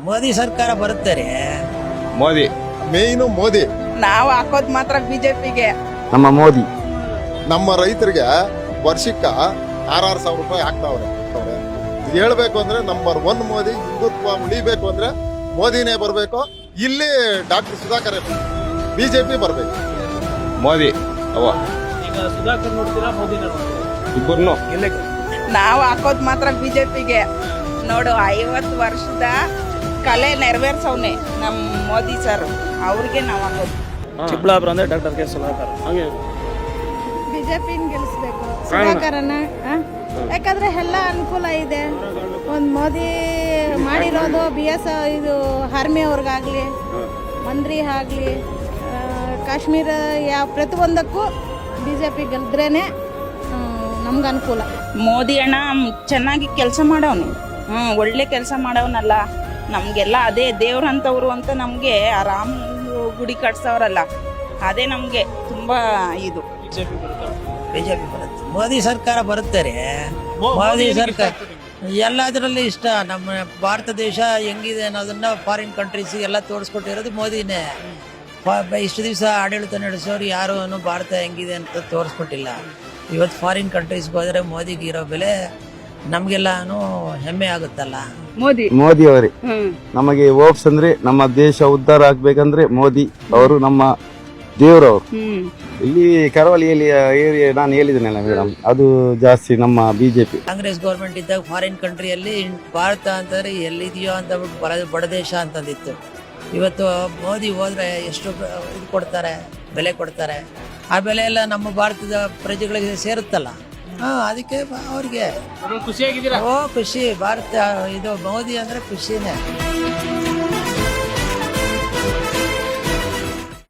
ಮೋದಿ ಸರ್ಕಾರ ಬರುತ್ತೆ ಮೋದಿ ಮೇಯ್ನು ಮೋದಿ. ನಾವು ಹಾಕೋದ್ ಮಾತ್ರ ಬಿಜೆಪಿಗೆ. ನಮ್ಮ ಮೋದಿ. ನಮ್ಮ ರೈತರಿಗೆ ವರ್ಷಕ್ಕ 6,000 ರೂಪಾಯಿ ಹಾಕ್ತಾವ್ರೆ. ಹೇಳ್ಬೇಕು ಅಂದ್ರೆ ನಂಬರ್ 1 ಮೋದಿ. ಹಿಂದುತ್ವ ಉಳಿಬೇಕು ಅಂದ್ರೆ ಮೋದಿನೇ ಬರ್ಬೇಕು. ಇಲ್ಲಿ ಡಾಕ್ಟರ್ ಸುಧಾಕರ್ ಬಿಜೆಪಿ ಬರ್ಬೇಕು. ಮೋದಿ ಅವ ಈಗ ಸುಧಾಕರ್ ನೋಡ್ತೀರಾ ಮೋದಿನ ನೋಡ್ತೀರಾ? ಇಬ್ಬರನ್ನು ನಾವು ಹಾಕೋದ್ ಮಾತ್ರ ಬಿಜೆಪಿಗೆ. ನೋಡು 50 ವರ್ಷದ ಕಲೆ ನೆರವೇರ್ಸವ್ನೆ ನಮ್ ಮೋದಿ ಸರ್. ಅವ್ರಿಗೆ ನಾವು ಹಾಕೋದು. ಚಿಕ್ಕಬಳ್ಳಾಪುರ ಅಂದ್ರೆ ಡಾಕ್ಟರ್ ಕೆ ಸುಧಾಕರ್. ಹಂಗೆ ಬಿಜೆಪಿ ಗೆಲ್ಲಿಸ್ಬೇಕು ಸುಧಾಕರನ. ಯಾಕಂದ್ರೆ ಎಲ್ಲ ಅನುಕೂಲ ಇದೆ. ಒಂದು ಮೋದಿ ಮಾಡಿರೋದು BS ಇದು ಆರ್ಮಿ ಅವ್ರಿಗಾಗ್ಲಿ ಮಂತ್ರಿ ಆಗಲಿ ಕಾಶ್ಮೀರ ಯಾವ ಪ್ರತಿಯೊಂದಕ್ಕೂ ಬಿಜೆಪಿ ಗೆಲ್ದ್ರೇನೆ ನಮ್ಗೆ ಅನುಕೂಲ. ಮೋದಿ ಅಣ್ಣ ಚೆನ್ನಾಗಿ ಕೆಲಸ ಮಾಡವನು. ಒಳ್ಳೆ ಕೆಲಸ ಮಾಡವನಲ್ಲ. ನಮ್ಗೆಲ್ಲ ಅದೇ ದೇವ್ರಂತವ್ರು ಅಂತ ನಮ್ಗೆ ಆ ರಾಮ ಗುಡಿ ಕಟ್ಸವ್ರಲ್ಲ, ಅದೇ ನಮ್ಗೆ ತುಂಬಾ ಇದು. ಬಿಜೆಪಿ ಬರುತ್ತೆ. ಬಿಜೆಪಿ ಬರುತ್ತೆ. ಮೋದಿ ಸರ್ಕಾರ ಬರುತ್ತೆ ಮೋದಿ ಸರ್ಕಾರ ಎಲ್ಲದರಲ್ಲಿ ಇಷ್ಟ. ನಮ್ಮ ಭಾರತ ದೇಶ ಹೆಂಗಿದೆ ಅನ್ನೋದನ್ನ ಫಾರಿನ್ ಕಂಟ್ರೀಸ್ ಎಲ್ಲ ತೋರಿಸ್ಕೊಟ್ಟಿರೋದು ಮೋದಿನೇ. ಇಷ್ಟು ದಿವಸ ಆಡಳಿತ ನಡೆಸೋರು ಯಾರು ಭಾರತ ಹೆಂಗಿದೆ ಅಂತ ತೋರಿಸ್ಕೊಟ್ಟಿಲ್ಲ. ಇವತ್ತು ಫಾರಿನ್ ಕಂಟ್ರೀಸ್ಗೆ ಹೋದ್ರೆ ಮೋದಿಗೆ ಇರೋ ಬೆಲೆ ನಮ್ಗೆಲ್ಲಾನು ಹೆಮ್ಮೆ ಆಗುತ್ತಲ್ಲ. ಮೋದಿ ಅವರೇ ನಮಗೆ ಹೋಪ್ಸ್ ಅಂದ್ರೆ ನಮ್ಮ ದೇಶ ಉದ್ಧಾರ ಆಗ್ಬೇಕಂದ್ರೆ ಮೋದಿ ಅವರು ನಮ್ಮ ದೇವರವರು. ಇಲ್ಲಿ ಕರಾವಳಿಯಲ್ಲಿ ಏರಿಯಾ ನಾನು ಹೇಳಿದ್ದೇನಲ್ಲ ಮೇಡಮ್, ಅದು ಜಾಸ್ತಿ ನಮ್ಮ ಬಿಜೆಪಿ. ಕಾಂಗ್ರೆಸ್ ಗೌರ್ಮೆಂಟ್ ಇದ್ದಾಗ ಫಾರಿನ್ ಕಂಟ್ರಿಯಲ್ಲಿ ಭಾರತ ಅಂತಂದ್ರೆ ಎಲ್ಲಿದೆಯೋ ಅಂತ ಬಡ ದೇಶ ಅಂತಂದಿತ್ತು. ಇವತ್ತು ಮೋದಿ ಹೋದ್ರೆ ಎಷ್ಟು ಇದು ಕೊಡ್ತಾರೆ, ಬೆಲೆ ಕೊಡ್ತಾರೆ. ಆ ಬೆಲೆ ಎಲ್ಲ ನಮ್ಮ ಭಾರತದ ಪ್ರಜೆಗಳಿಗೆ ಸೇರುತ್ತಲ್ಲ. ಅದಕ್ಕೆ ಅವ್ರಿಗೆ ಖುಷಿಯಾಗಿದ್ದೀರಾ? ಖುಷಿ. ಭಾರತ ಇದು ಮೋದಿ ಅಂದ್ರೆ ಖುಷಿನೇ.